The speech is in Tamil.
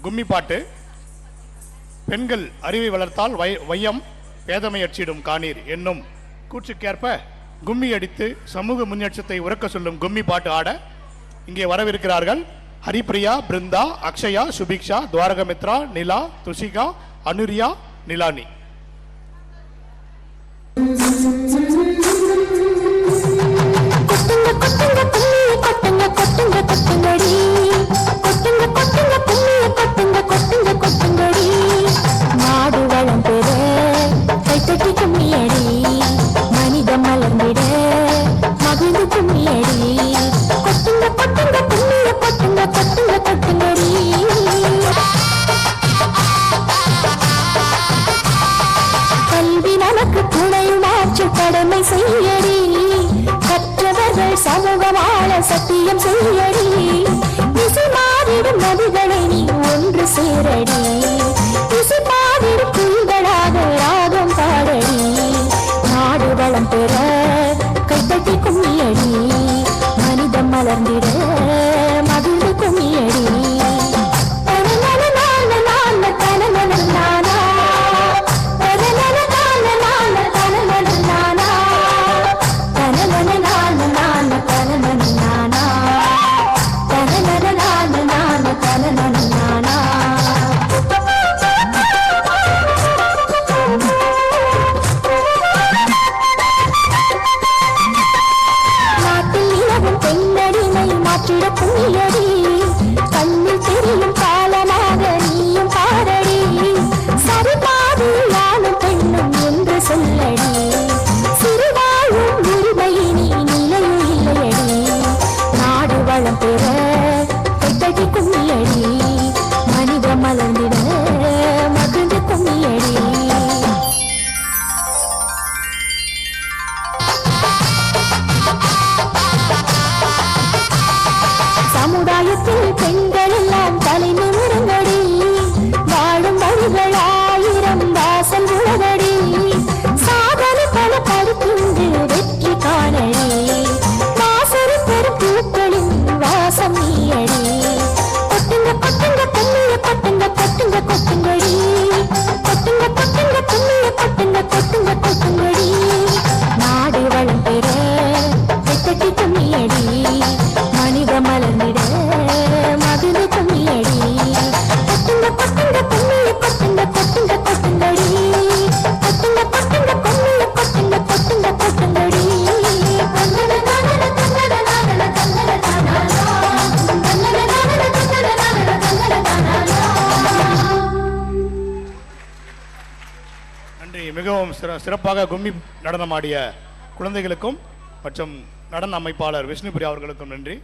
கும்மி பாட்டு. பெண்கள் அறிவை வளர்த்தால் வையம் பேதமை அச்சிடும் காணீர் என்னும் கூற்றுக்கேற்ப கும்மி அடித்து சமூக முன்னேற்றத்தை உறக்க சொல்லும் கும்மி பாட்டு ஆட இங்கே வரவிருக்கிறார்கள் ஹரிப்ரியா, பிருந்தா, அக்ஷயா, சுபிக்ஷா, துவாரகமித்ரா, நிலா, துஷிகா, அனுரியா, நிலானி. கல்வி நமக்கு துணையுமாற்று கடமை செய்யடி, கற்றவர்கள் சமூகம் ஆள சத்தியம் செய்யடி, திசை மாறிடும் நதிகளை நீ ஒன்று சேரடி, திசை மாறிடும் புயல்களாக ராகம் பாடடி, நாடு வளம் பெற கைத்தட்டி கும்மியடி, மனிதம் மலர்ந்திட மகிழ்ந்து கும்மியடி. கண்ணில் தெரியும் காலமாக நீயும் பாடடி, சரிபாதில் ஆணும் பெண்ணும் என்று சொல்லடி, சிறுவாழும் உரிமையினி நிலையும் இல்லையடி, நாடு வளம் பெற கைத்தட்டி கும்மியடி, மனித மலர்ந்திட மகிழ்ந்து கும்மியடி. சமுதாயத்தில் பெண்கள் எல்லாம் தலை நிமிருங்கடி, வாழும் வழிகள் ஆயிரம் வாசல் உலகடி, சாதனை பல படுத்துண்டு வெற்றி காணடி, வாசல் பெரும் பூக்களின் வாசம் நீயடி, கொட்டுங்க கொட்டுங்க கும்மிய கொட்டுங்க கொட்டுங்க கொட்டுங்கடி, கொட்டுங்க கொட்டுங்க கும்மிய கொட்டுங்க கொட்டுங்க கொட்டுங்கடி, நாடு வளம் பெற வெத்தட்டி கும்மியடி, மனித மலர்ந்திட மகிழ்ந்து கும்மியடி, கொட்டுங்க கொட்டுங்க கும்மிய கொட்டுங்க கொட்டுங்க கொட்டுங்கடி, கொட்டுங்க கொட்டுங்க கும்மிய கொட்டுங்க கொட்டுங்க கொட்டுங்கடி. நன்றி. மிகவும் சிறப்பாக கும்மி நடனமாடிய குழந்தைகளுக்கும் மற்றும் நடன அமைப்பாளர் விஷ்ணுபிரியா அவர்களுக்கும் நன்றி.